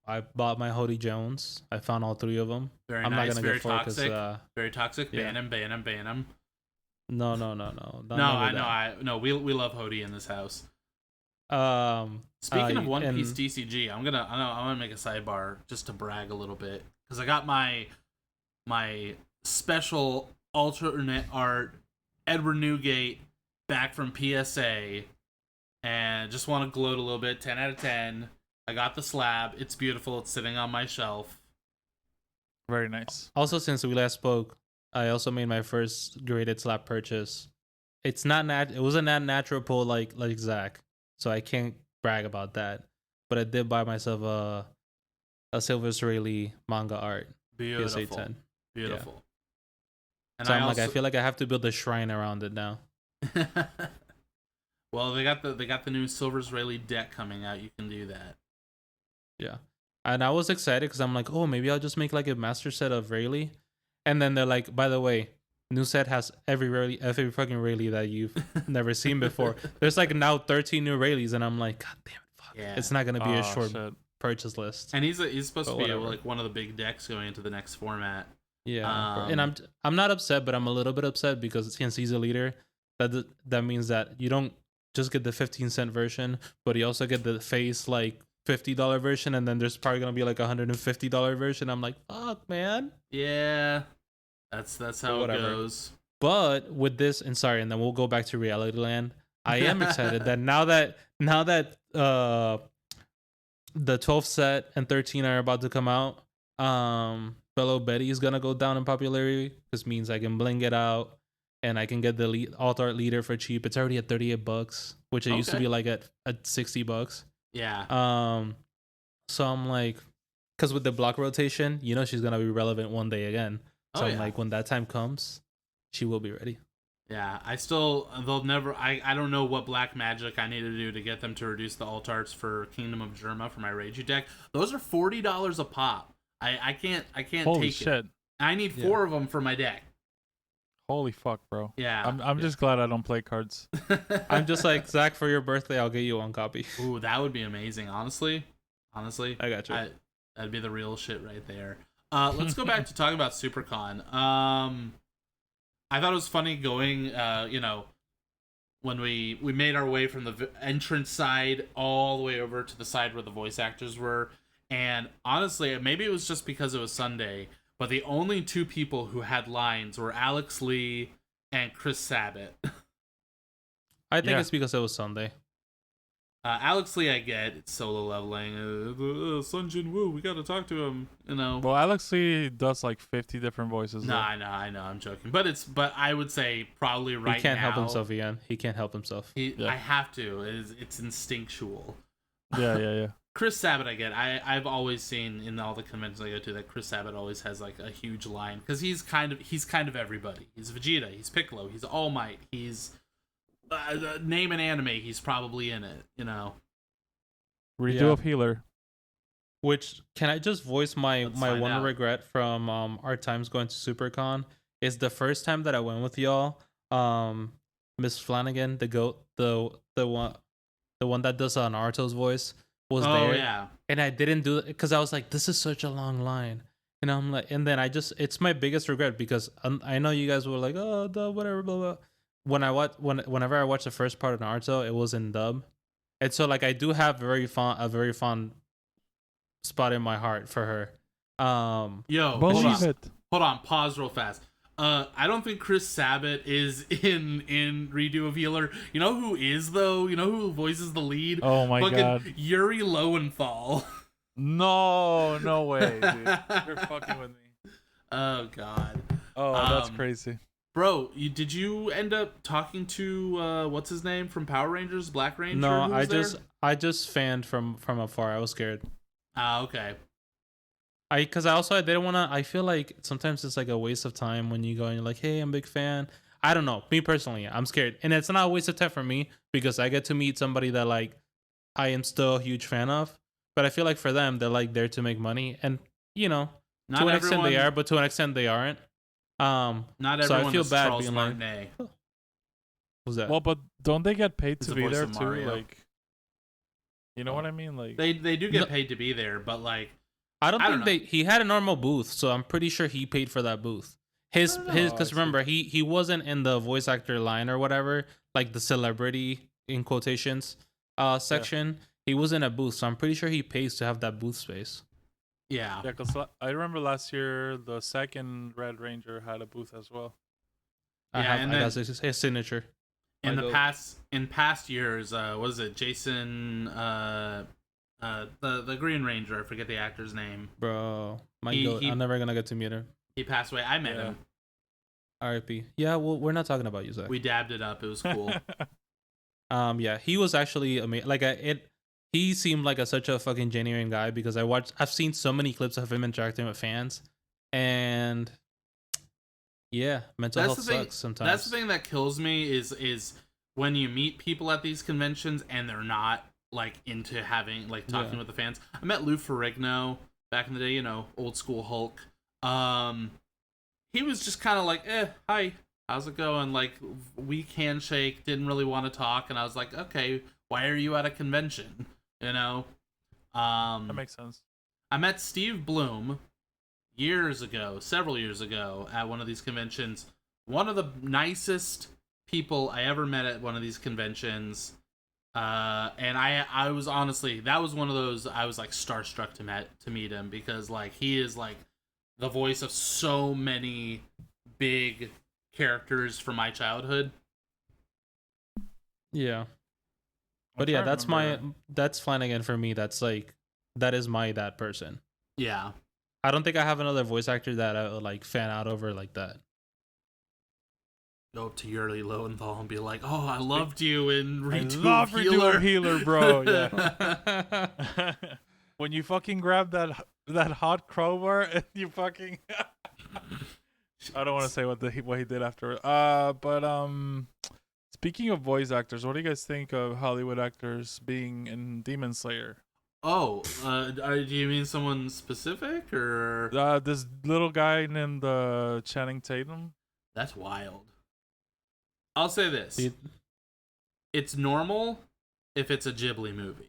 I bought my Hody Jones. I found all 3 of them. Very I'm nice. not gonna Very get 4 toxic. Very toxic. Yeah. Ban him. No. No, we love Hody in this house. Speaking of One Piece TCG, I'm gonna make a sidebar just to brag a little bit, because I got my special alternate art Edward Newgate back from PSA, and just want to gloat a little bit. 10 out of 10. I got the slab. It's beautiful. It's sitting on my shelf. Very nice. Also, since we last spoke, I also made my first graded slab purchase. It wasn't that natural pull like Zach, so I can't brag about that. But I did buy myself a Silver Israeli manga art. Beautiful. PSA 10. Beautiful. Yeah. And so I feel like I have to build a shrine around it now. Well, they got the new Silver Israeli deck coming out. You can do that. Yeah. And I was excited because I'm like, oh, maybe I'll just make like a master set of Rayleigh. And then they're like, by the way, new set has every fucking Rayleigh that you've never seen before. There's like now 13 new Rayleighs, and I'm like, god damn it, fuck. Yeah. It's not gonna be a short purchase list. And he's supposed to be like one of the big decks going into the next format. Yeah, and I'm not upset, but I'm a little bit upset because since he's a leader, that means that you don't just get the 15-cent version, but you also get the face like $50 version, and then there's probably gonna be like $150 version. I'm like, fuck, man. Yeah, that's how it goes. But with this, and sorry, and then we'll go back to Reality Land. I am excited that now that the 12th set and 13 are about to come out, fellow Betty is gonna go down in popularity. This means I can bling it out, and I can get the alt art leader for cheap. It's already at $38, which it used to be like at $60. Yeah. So I'm like, because with the block rotation, she's gonna be relevant one day again. So I'm like, when that time comes, she will be ready. Yeah, I don't know what black magic I need to do to get them to reduce the alt arts for Kingdom of Germa for my Reiju deck. Those are $40 a pop. I can't Holy take shit. it. I need 4 of them for my deck. Holy fuck, bro. Yeah. I'm just glad I don't play cards. I'm just like, Zach, for your birthday, I'll get you 1 copy. Ooh, that would be amazing. Honestly, I got you. That'd be the real shit right there. Let's go back to talk about Supercon. I thought it was funny going, when we made our way from the entrance side all the way over to the side where the voice actors were. And honestly, maybe it was just because it was Sunday, but the only 2 people who had lines were Alex Lee and Chris Sabat. I think it's because it was Sunday. Alex Lee, I get it's solo leveling. Sun Jin Woo, we gotta talk to him. Well, Alex Lee does like 50 different voices. No, I know, I'm joking. But I would say probably right now. He can't help himself, Ian. He can't help himself. I have to. It's instinctual. Yeah. Chris Sabat, I get. I've always seen in all the conventions I go to that Chris Sabat always has like a huge line because he's kind of everybody. He's Vegeta. He's Piccolo. He's All Might. He's name an anime, he's probably in it. Redo of Healer. Which, can I just voice my one regret from our times going to SuperCon? Is the first time that I went with y'all, Miss Flanagan, the goat, the one that does Naruto's voice, was there. Oh yeah. And I didn't do it because I was like, this is such a long line. And I'm like, and then it's my biggest regret because I know you guys were like, oh, whatever, blah blah. Whenever I watched the first part of Naruto, it was in dub, and so like I do have a very fond spot in my heart for her. Hold on, pause real fast. I don't think Chris Sabat is in Redo of Healer. You know who is though? You know who voices the lead? Oh my god, Yuri Lowenthal. No way, dude. You're fucking with me. Oh god. Oh, that's crazy. Bro, did you end up talking to what's his name from Power Rangers, Black Ranger? No, I just fanned from afar. I was scared. Okay. I didn't want to. I feel like sometimes it's like a waste of time when you go and you're like, hey, I'm a big fan. I don't know. Me personally, I'm scared, and it's not a waste of time for me because I get to meet somebody that like I am still a huge fan of. But I feel like for them, they're like there to make money, and to an extent they are, but to an extent they aren't. Not everyone. So I feel bad being like, what's that? Well, but don't they get paid to be there too? Like, you know what I mean? Like they do get paid to be there, but like I don't think he had a normal booth, so I'm pretty sure he paid for that booth. His because remember he wasn't in the voice actor line or whatever, like the celebrity in quotations section. Yeah. He was in a booth, so I'm pretty sure he pays to have that booth space. Yeah, because I remember last year the second Red Ranger had a booth as well. I got his signature. In past years, was it Jason? The Green Ranger. I forget the actor's name. Bro, I'm never gonna get to meet him. He passed away. I met him. R.I.P. Yeah, well, we're not talking about you, Zach. We dabbed it up. It was cool. Yeah, he was actually amazing. Like he seemed like such a fucking genuine guy because I've seen so many clips of him interacting with fans, and yeah, mental health sucks sometimes. That's the thing that kills me is when you meet people at these conventions and they're not like into having like talking with the fans. I met Lou Ferrigno back in the day, old school Hulk. He was just kind of like, hi, how's it going? Like, weak handshake, didn't really want to talk, and I was like, okay, why are you at a convention? That makes sense. I met Steve Bloom several years ago, at one of these conventions. One of the nicest people I ever met at one of these conventions. And I was honestly, that was one of those, I was like starstruck to meet him, because like he is like the voice of so many big characters from my childhood. Yeah. But yeah, that's Flanagan for me. That's like, that is that person. Yeah. I don't think I have another voice actor that I would like fan out over like that. Go up to Yuri Lowenthal and be like, "Oh, I loved you in Redo Healer, bro." Yeah. When you fucking grab that hot crowbar and you fucking I don't want to say what he did after. But speaking of voice actors, what do you guys think of Hollywood actors being in Demon Slayer? Oh, do you mean someone specific, or this little guy named Channing Tatum? That's wild. I'll say this. It's normal if it's a Ghibli movie.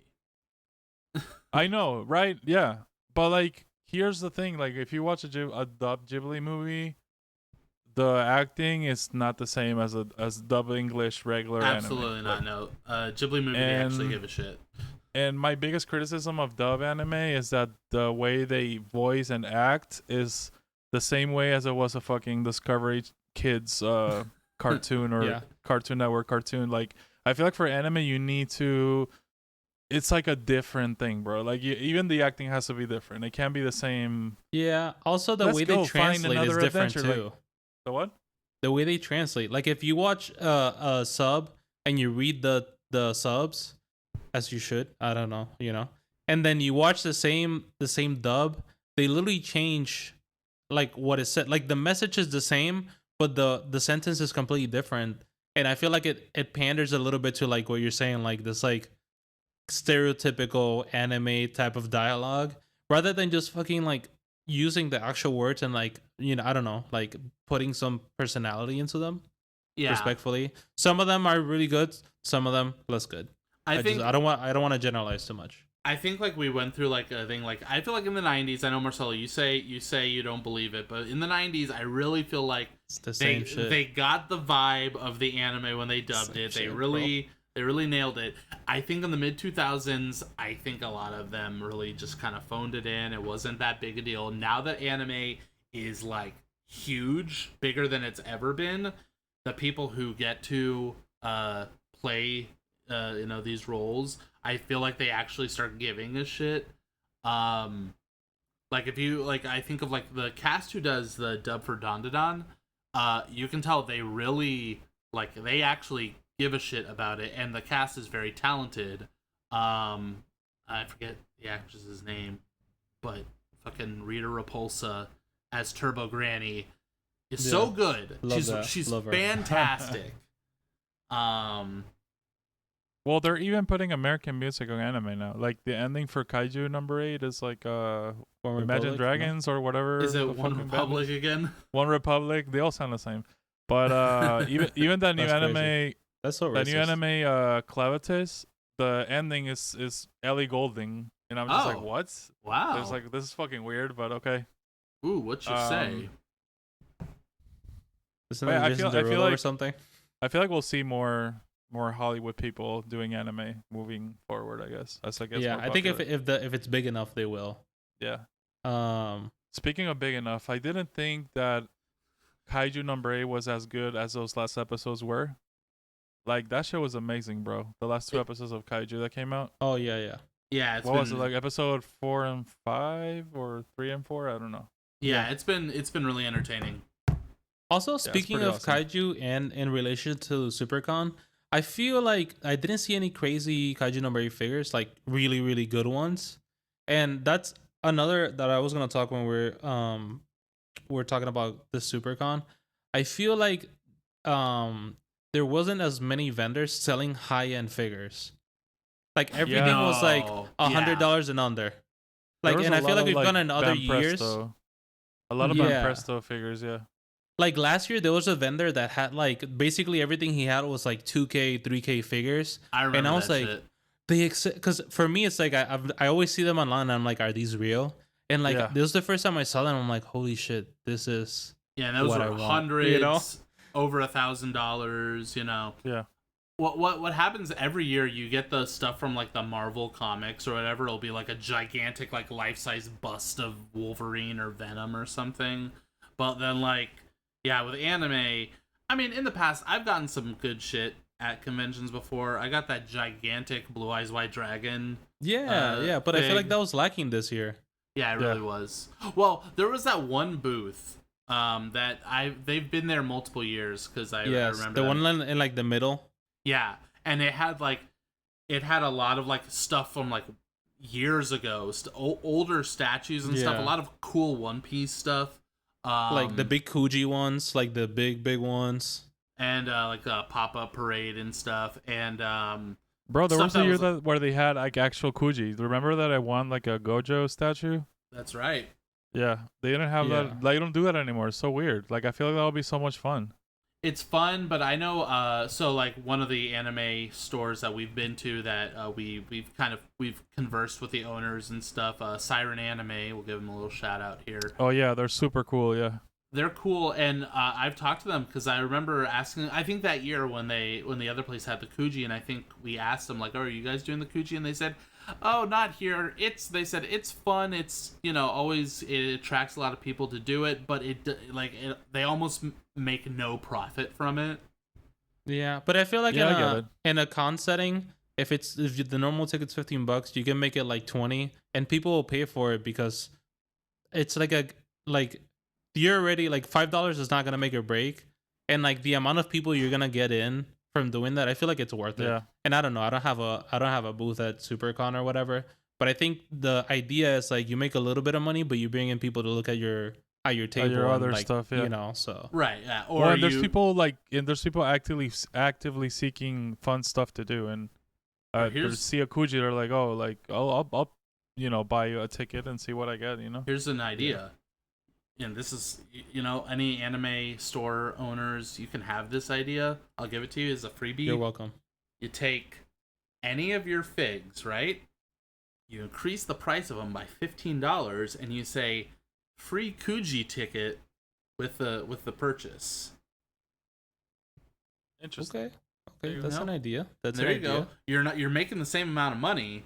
I know, right? Yeah. But, like, here's the thing. Like, if you watch a dub Ghibli movie, the acting is not the same as dub English regular Absolutely anime. not, no. Ghibli movie, they actually give a shit. And my biggest criticism of dub anime is that the way they voice and act is the same way as it was a fucking Discovery Kids cartoon or Cartoon Network cartoon. Like, I feel like for anime you need to, it's like a different thing, bro. Like, even the acting has to be different. It can't be the same. Yeah. Also, the way they translate is different too. Like, the what? The way they translate. Like, if you watch a sub and you read the subs, as you should, I don't know, and then you watch the same dub, they literally change like what is said. Like, the message is the same, but the sentence is completely different. And I feel like it panders a little bit to like what you're saying, like this like stereotypical anime type of dialogue, rather than just fucking like using the actual words and like, I don't know, like putting some personality into them. Yeah. Respectfully. Some of them are really good, some of them less good. I don't want to generalize too much. I think like we went through like a thing, like I feel like in the 90s, I know Marcelo, you say you don't believe it, but in the 90s I really feel like it's the same shit. They got the vibe of the anime when they dubbed it. They really nailed it. I think in the mid 2000s, I think a lot of them really just kind of phoned it in. It wasn't that big a deal. Now that anime is like huge, bigger than it's ever been, the people who get to play these roles, I feel like they actually start giving a shit. Like if you like, I think of like the cast who does the dub for Dandadan, you can tell they really like, they actually give a shit about it, and the cast is very talented. I forget the actress's name, but fucking Rita Repulsa as Turbo Granny is so good. She's fantastic. Well, they're even putting American music on anime now. Like the ending for Kaiju number 8 is like Imagine Dragons or whatever. Is it One Republic again? One Republic. They all sound the same. But even that new anime, crazy. That's so racist. That new anime Clavitus, the ending is Ellie Goulding, and I'm just like, what? Wow. It's like, this is fucking weird, but okay. Ooh, what you say? Isn't that I feel like or something? I feel like we'll see more Hollywood people doing anime moving forward, I guess. Yeah, I think if it's big enough, they will. Yeah. Speaking of big enough, I didn't think that Kaiju number 8 was as good as those last episodes were. Like, that show was amazing, bro. The last 2 episodes of Kaiju that came out. Oh yeah. Yeah. What was it, like episode 4 and 5 or 3 and 4? I don't know. Yeah, it's been really entertaining. Also, speaking of awesome. Kaiju and in relation to Supercon, I feel like I didn't see any crazy Kaiju number 8 figures, like really, really good ones. And that's another that I was gonna talk when we're talking about the Supercon. I feel like there wasn't as many vendors selling high-end figures. Like everything was like $100 and under. Like, and I feel like we've gone in other years. A lot of Presto figures, yeah. Like last year, there was a vendor that had like basically everything he had was like 2K, 3K figures. I remember and I was that like, shit. Because for me, it's like I always see them online and I'm like, are these real? And like this was the first time I saw them. I'm like, holy shit, this is and those what were I want, hundreds, you know? over $1,000. You know. Yeah. What happens every year? You get the stuff from like the Marvel comics or whatever. It'll be like a gigantic like life-size bust of Wolverine or Venom or something. But then like with anime, I mean, in the past I've gotten some good shit at conventions before. I got that gigantic Blue Eyes White Dragon. But I feel like that was lacking this year. Yeah, it really was. Well, there was that one booth that they've been there multiple years because I remember the one in like the middle. Yeah, and it had a lot of like stuff from like years ago, older statues and stuff. A lot of cool One Piece stuff, like the big Kuji ones, like the big ones, and like a pop-up parade and stuff. And bro, there was a year where they had like actual Kuji. Remember that I won like a Gojo statue? That's right. Yeah, they didn't have that. Like, they don't do that anymore. It's so weird. Like, I feel like that would be so much fun. It's fun, but I know so like one of the anime stores that we've been to that we've conversed with the owners and stuff, Siren Anime, we'll give them a little shout out here. Oh yeah, they're super cool. Yeah, they're cool, and I've talked to them because I remember asking, I think that year when the other place had the Kuji, and I think we asked them like, oh, are you guys doing the Kuji? And they said, oh, not here. They said it's fun. It's, always, it attracts a lot of people to do it, but they almost make no profit from it. Yeah, but I feel like in a con setting, if the normal ticket's $15, you can make it like 20, and people will pay for it because it's you're already like $5 is not gonna make or break, and like the amount of people you're gonna get in from doing that, I feel like it's worth it. And I don't know, I don't have a booth at Supercon or whatever, but I think the idea is like you make a little bit of money, but you bring in people to look at your table, your other like, stuff, so right, yeah. Or well, there's people actively seeking fun stuff to do, and they see a Kuji, they're like, oh, like I'll buy you a ticket and see what I get. Here's an idea. And this is, any anime store owners, you can have this idea. I'll give it to you as a freebie. You're welcome. You take any of your figs, right? You increase the price of them by $15, and you say free Kuji ticket with the purchase. Interesting. Okay, that's an idea. There you go. You're making the same amount of money.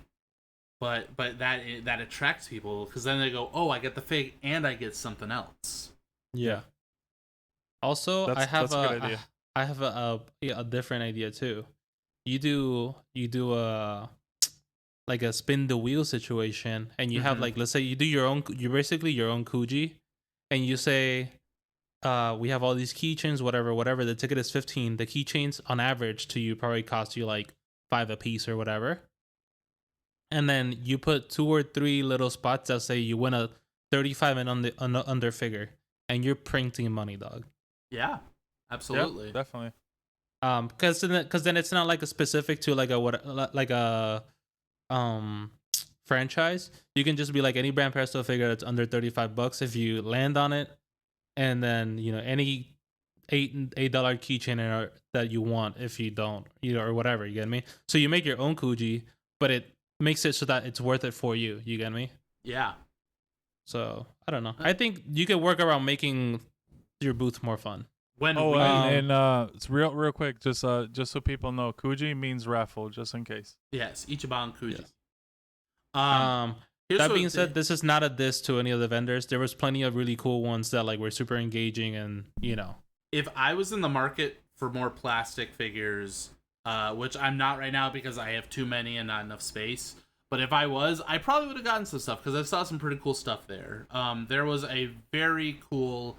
But that attracts people because then they go, oh, I get the fig and I get something else. Yeah. Also, I have a good idea. I have a different idea too. You do a like a spin the wheel situation, and you have like, let's say you're basically your own Kuji, and you say, we have all these keychains, whatever. The ticket is 15. The keychains on average to you probably cost you like 5 a piece or whatever. And then you put 2 or 3 little spots that say you win a 35 and under figure, and you're printing money, dog. Yeah, absolutely, definitely. Because then it's not like a specific to like a franchise. You can just be like any brand Presto figure that's under $35 if you land on it, and then any $8 keychain that you want if you don't, or whatever. You get me? So you make your own Kuji, but it makes it so that it's worth it for you. You get me? Yeah. So I don't know. I think you can work around making your booth more fun. It's real quick, just so people know, Kuji means raffle, just in case. Yes, Ichiban Kuji. Yes. That being said, this is not a diss to any of the vendors. There was plenty of really cool ones that like were super engaging, and If I was in the market for more plastic figures, which I'm not right now because I have too many and not enough space. But if I was, I probably would have gotten some stuff because I saw some pretty cool stuff there. There was a very cool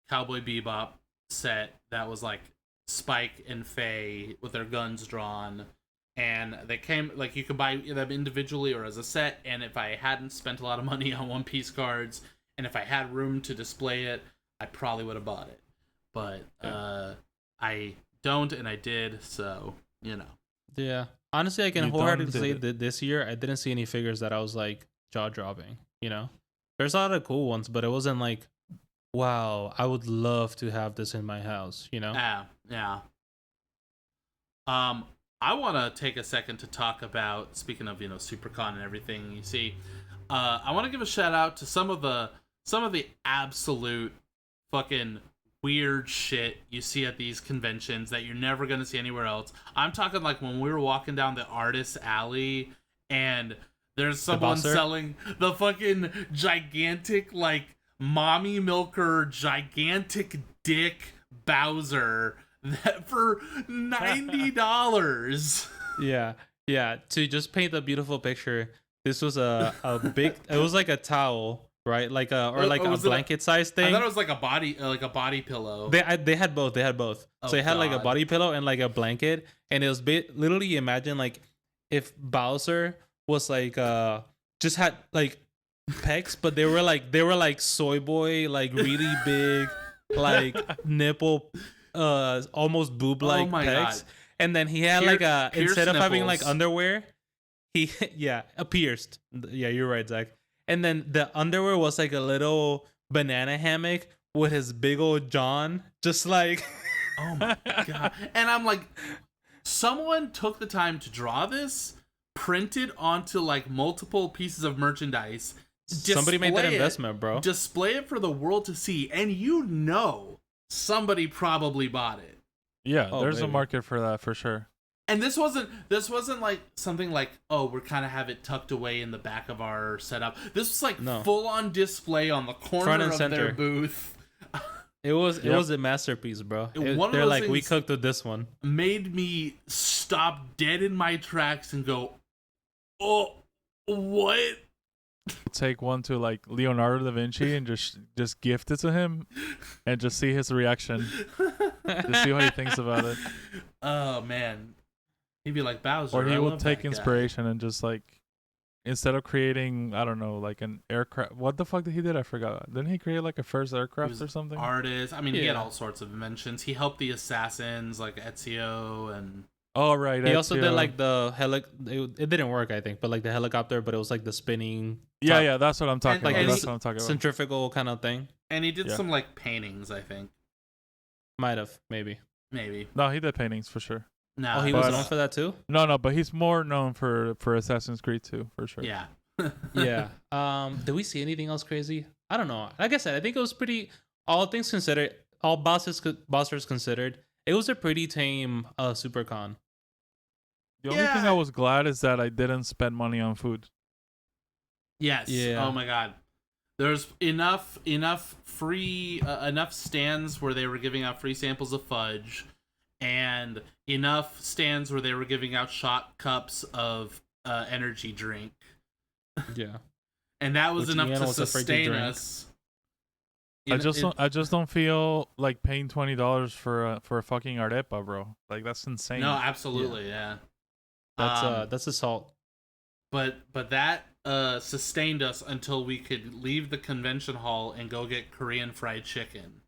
Cowboy Bebop set that was like Spike and Faye with their guns drawn. And they came, like, you could buy them individually or as a set. And if I hadn't spent a lot of money on One Piece cards, and if I had room to display it, I probably would have bought it. But I don't, and I did, so... Yeah. Honestly, I can wholeheartedly say that this year I didn't see any figures that I was like jaw dropping. There's a lot of cool ones, but it wasn't like, wow, I would love to have this in my house. Yeah. I want to take a second to talk about, speaking of, Supercon and everything. You see, I want to give a shout out to some of the absolute fucking weird shit you see at these conventions that you're never gonna see anywhere else. I'm talking like when we were walking down the artist alley and there's someone selling the fucking gigantic, like, mommy milker, gigantic dick Bowser that for $90. Yeah. To just paint a beautiful picture, this was a big. It was like a towel, right? Like a blanket size thing. I thought it was like a body pillow. They had both. Oh, so it had God. like a body pillow and like a blanket, and it was literally imagine like if Bowser was like just had like pecs, but they were like soy boy, like really big, like nipple, almost boob like pecs. God. And then he had like a instead of nipples. Having like underwear, he a pierced. Yeah, you're right, Zach. And then the underwear was like a little banana hammock with his big old John, just like. Oh my God! And I'm like, someone took the time to draw this, print it onto like multiple pieces of merchandise. Somebody made that investment, bro. Display it for the world to see, and somebody probably bought it. Yeah, there's a market for that for sure. And this wasn't like something like, oh, we're kind of have it tucked away in the back of our setup. This was like full on display on the corner of their booth. It was a masterpiece, bro. They're like, we cooked with this one. Made me stop dead in my tracks and go, oh, what? Take one to like Leonardo da Vinci and just gift it to him and just see his reaction. Just see what he thinks about it. Oh man, he'd be like Bowser. Or he would take inspiration and just like, instead of creating, I don't know, like an aircraft. What the fuck did he did? I forgot. Didn't he create like a first aircraft or something? Artist. I mean, he had all sorts of inventions. He helped the assassins like Ezio and. Oh right. He also did like the it didn't work, I think, but like the helicopter, but it was like the spinning. Yeah, that's what I'm talking about. Like that's what I'm talking about. Centrifugal kind of thing. And he did some like paintings, I think. Might have, maybe. No, he did paintings for sure. No, he was known for that too. No, but he's more known for Assassin's Creed 2 for sure. Yeah. Yeah. Did we see anything else crazy? I don't know. Like I said, I think it was pretty. All things considered, all bosses considered, it was a pretty tame Supercon. The only thing I was glad is that I didn't spend money on food. Yes. Yeah. Oh my God. There's enough free enough stands where they were giving out free samples of fudge, and enough stands where they were giving out shot cups of energy drink. Yeah. And that was enough to sustain us. I just don't feel like paying $20 for a fucking arepa, bro. Like that's insane. No, absolutely, yeah. That's assault. But that sustained us until we could leave the convention hall and go get Korean fried chicken.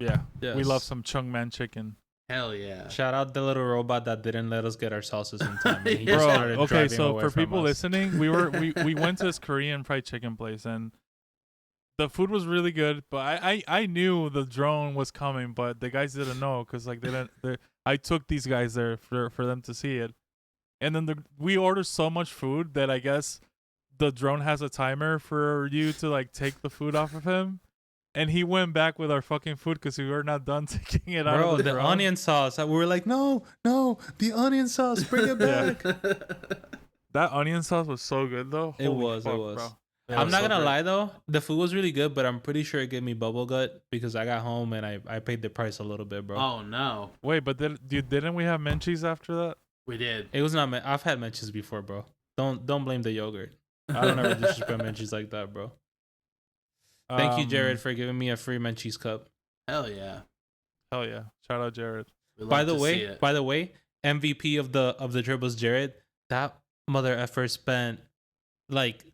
Yeah, yes. We love some Chungman chicken. Hell yeah! Shout out the little robot that didn't let us get our sauces in time. He Bro, okay, so for people listening, we went to this Korean fried chicken place and the food was really good. But I knew the drone was coming, but the guys didn't know because like I took these guys there for them to see it. And then we ordered so much food that I guess the drone has a timer for you to like take the food off of him. And he went back with our fucking food because we were not done taking it out of the drone. The onion sauce. We were like, no, the onion sauce, bring it back. That onion sauce was so good though. It was. Bro. I'm not gonna lie though, the food was really good, but I'm pretty sure it gave me bubble gut because I got home and I paid the price a little bit, bro. Oh no. Wait, but didn't we have Menchie's after that? We did. It was not. I've had Menchie's before, bro. Don't blame the yogurt. I don't ever disrespect Menchie's like that, bro. Thank you, Jared, for giving me a free Menchie's cup. Hell yeah. Shout out, Jared. By the way, MVP of the trip was Jared. That mother effer spent like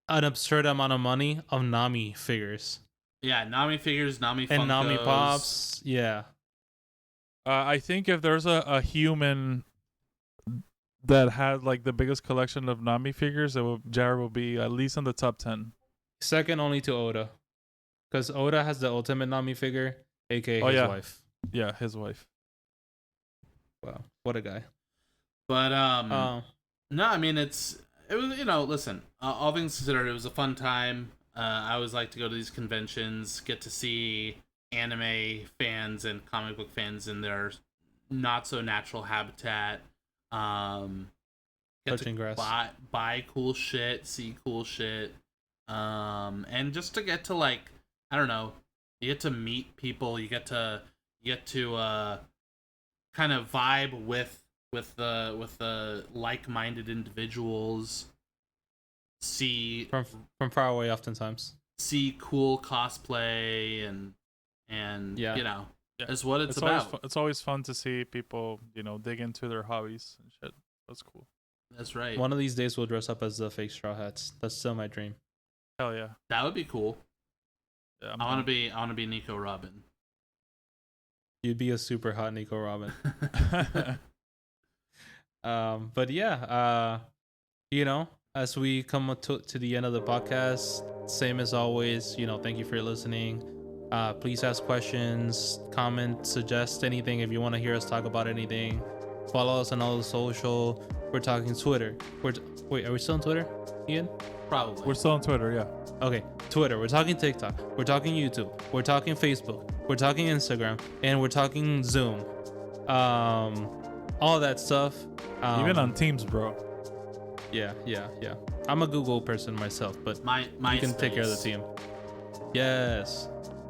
an absurd amount of money on Nami figures. Yeah, Nami figures, Nami Funkos. And Nami Pops. Yeah. I think if there's a human that had like the biggest collection of Nami figures, Jared will be at least in the top 10. Second only to Oda. Because Oda has the ultimate Nami figure, aka his wife. Yeah, his wife. Wow, what a guy. But no, I mean it was, you know, listen, all things considered, it was a fun time. I always like to go to these conventions, get to see anime fans and comic book fans in their not so natural habitat. Get Touching to grass. buy cool shit, see cool shit, and just to get to, like, I don't know, you get to meet people, you get to kind of vibe with the like-minded individuals, see from far away oftentimes. see cool cosplay and Yeah. you know, Yeah. is what it's about. It's always fun to see people, you know, dig into their hobbies and shit. That's cool. That's right. One of these days we'll dress up as the fake Straw Hats. That's still my dream. Hell yeah. That would be cool. Yeah, I want to be Nico Robin. You'd be a super hot Nico Robin. But yeah, you know, as we come to the end of the podcast, same as always, you know, thank you for listening. Please ask questions, comment, suggest anything if you want to hear us talk about anything. Follow us on all the social. We're talking Twitter. Wait, are we still on Twitter, Ian? Probably. We're still on Twitter, yeah. Okay, Twitter. We're talking TikTok. We're talking YouTube. We're talking Facebook. We're talking Instagram, and we're talking Zoom. All that stuff. Even on Teams, bro. Yeah. I'm a Google person myself, but my you can take care of the team. Yes,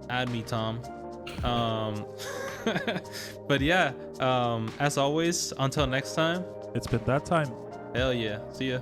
add me, Tom. But yeah, as always, until next time. It's been that time. Hell yeah. See ya.